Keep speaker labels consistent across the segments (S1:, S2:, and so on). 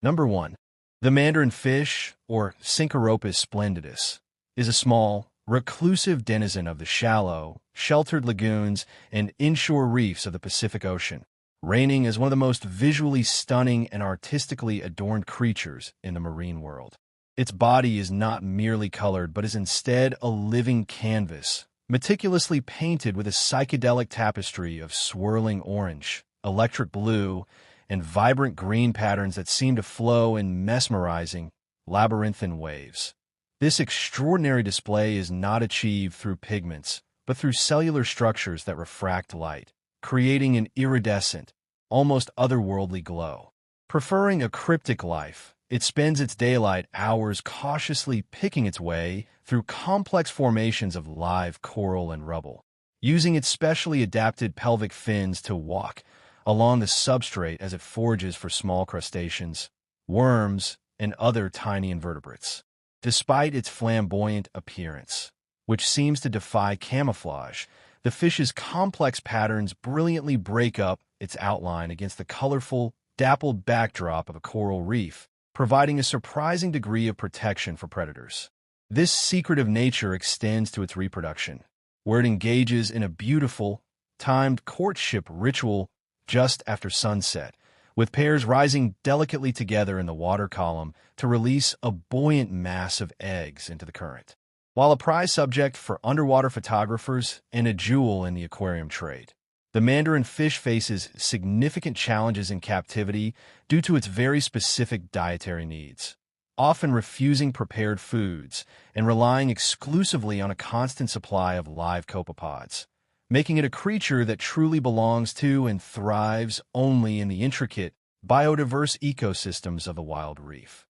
S1: Number 1. The mandarin fish, or Syncharopus splendidus, is a small, reclusive denizen of the shallow, sheltered lagoons and inshore reefs of the Pacific Ocean, reigning as one of the most visually stunning and artistically adorned creatures in the marine world. Its body is not merely colored but is instead a living canvas, meticulously painted with a psychedelic tapestry of swirling orange, electric blue, and vibrant green patterns that seem to flow in mesmerizing, labyrinthine waves. This extraordinary display is not achieved through pigments, but through cellular structures that refract light, creating an iridescent, almost otherworldly glow. Preferring a cryptic life, it spends its daylight hours cautiously picking its way through complex formations of live coral and rubble, using its specially adapted pelvic fins to walk along the substrate as it forages for small crustaceans, worms, and other tiny invertebrates. Despite its flamboyant appearance, which seems to defy camouflage, the fish's complex patterns brilliantly break up its outline against the colorful, dappled backdrop of a coral reef, providing a surprising degree of protection for predators. This secretive nature extends to its reproduction, where it engages in a beautiful, timed courtship ritual just after sunset, with pairs rising delicately together in the water column to release a buoyant mass of eggs into the current. While a prize subject for underwater photographers and a jewel in the aquarium trade, the mandarin fish faces significant challenges in captivity due to its very specific dietary needs, often refusing prepared foods and relying exclusively on a constant supply of live copepods, making it a creature that truly belongs to and thrives only in the intricate, biodiverse ecosystems of the wild reef.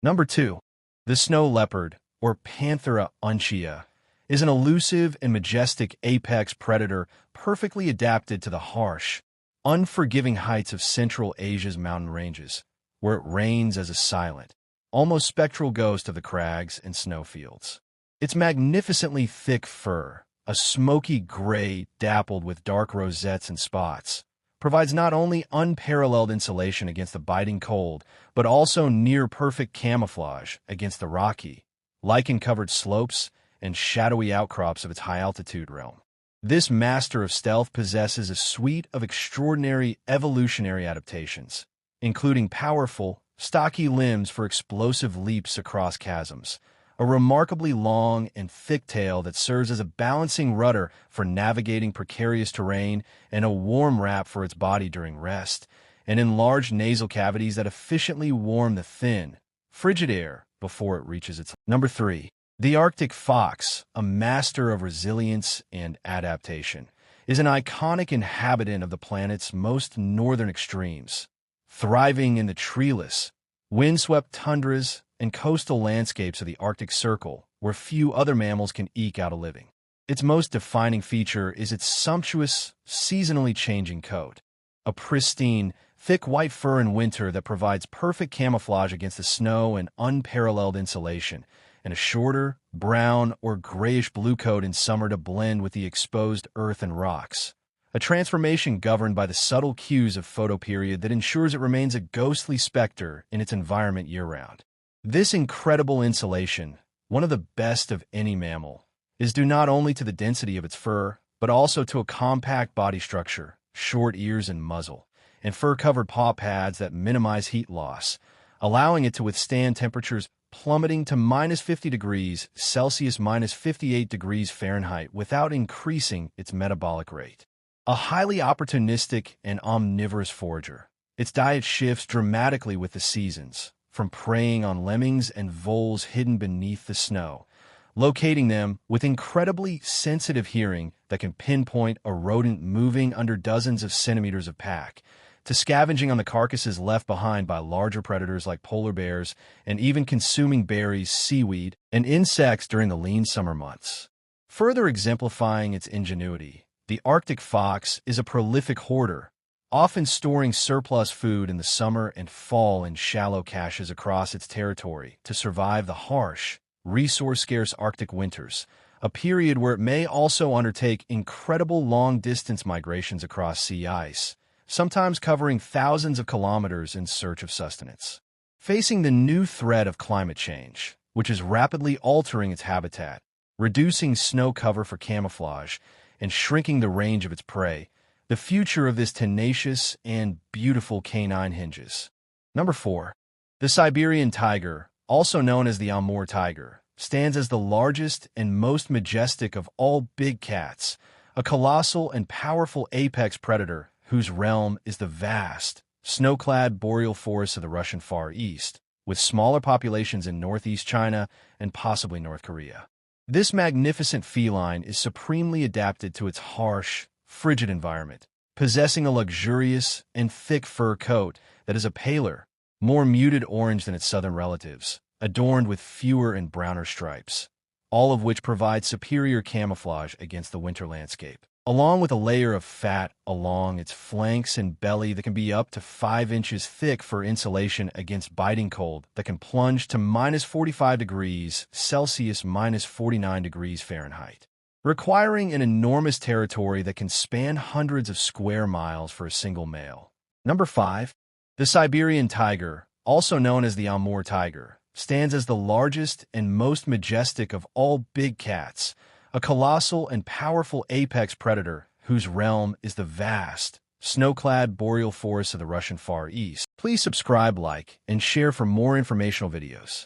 S1: Number 2. The snow leopard, or Panthera uncia, is an elusive and majestic apex predator perfectly adapted to the harsh, unforgiving heights of Central Asia's mountain ranges, where it reigns as a silent, almost spectral ghost of the crags and snowfields. Its magnificently thick fur, a smoky gray dappled with dark rosettes and spots, provides not only unparalleled insulation against the biting cold, but also near-perfect camouflage against the rocky, lichen-covered slopes and shadowy outcrops of its high-altitude realm. This master of stealth possesses a suite of extraordinary evolutionary adaptations, including powerful, stocky limbs for explosive leaps across chasms, a remarkably long and thick tail that serves as a balancing rudder for navigating precarious terrain, and a warm wrap for its body during rest, and enlarged nasal cavities that efficiently warm the thin, frigid air before it reaches its. Number 3. The Arctic fox, a master of resilience and adaptation, is an iconic inhabitant of the planet's most northern extremes, thriving in the treeless, windswept tundras and coastal landscapes of the Arctic Circle, where few other mammals can eke out a living. Its most defining feature is its sumptuous, seasonally changing coat, a pristine, thick white fur in winter that provides perfect camouflage against the snow and unparalleled insulation, and a shorter, brown or grayish-blue coat in summer to blend with the exposed earth and rocks, a transformation governed by the subtle cues of photoperiod that ensures it remains a ghostly specter in its environment year-round. This incredible insulation, one of the best of any mammal, is due not only to the density of its fur, but also to a compact body structure, short ears and muzzle, and fur-covered paw pads that minimize heat loss, allowing it to withstand temperatures plummeting to -50 degrees Celsius, -58 degrees Fahrenheit without increasing its metabolic rate. A highly opportunistic and omnivorous forager, its diet shifts dramatically with the seasons, from preying on lemmings and voles hidden beneath the snow, locating them with incredibly sensitive hearing that can pinpoint a rodent moving under dozens of centimeters of pack, to scavenging on the carcasses left behind by larger predators like polar bears, and even consuming berries, seaweed, and insects during the lean summer months. Further exemplifying its ingenuity, the Arctic fox is a prolific hoarder, often storing surplus food in the summer and fall in shallow caches across its territory to survive the harsh, resource-scarce Arctic winters, a period where it may also undertake incredible long-distance migrations across sea ice, sometimes covering thousands of kilometers in search of sustenance. facing the new threat of climate change, which is rapidly altering its habitat, reducing snow cover for camouflage, and shrinking the range of its prey. The future of this tenacious and beautiful canine hinges. Number 4. The Siberian tiger, also known as the Amur tiger, stands as the largest and most majestic of all big cats, a colossal and powerful apex predator whose realm is the vast, snow-clad boreal forests of the Russian Far East, with smaller populations in northeast China and possibly North Korea. This magnificent feline is supremely adapted to its harsh, frigid environment, possessing a luxurious and thick fur coat that is a paler, more muted orange than its southern relatives, adorned with fewer and browner stripes, all of which provide superior camouflage against the winter landscape. Along with a layer of fat along its flanks and belly that can be up to 5 inches thick for insulation against biting cold that can plunge to minus 45 degrees Celsius, minus 49 degrees Fahrenheit, requiring an enormous territory that can span hundreds of square miles for a single male. Number 5. The Siberian tiger, also known as the Amur tiger, stands as the largest and most majestic of all big cats, a colossal and powerful apex predator whose realm is the vast, snow-clad boreal forests of the Russian Far East. Please subscribe, like, and share for more informational videos.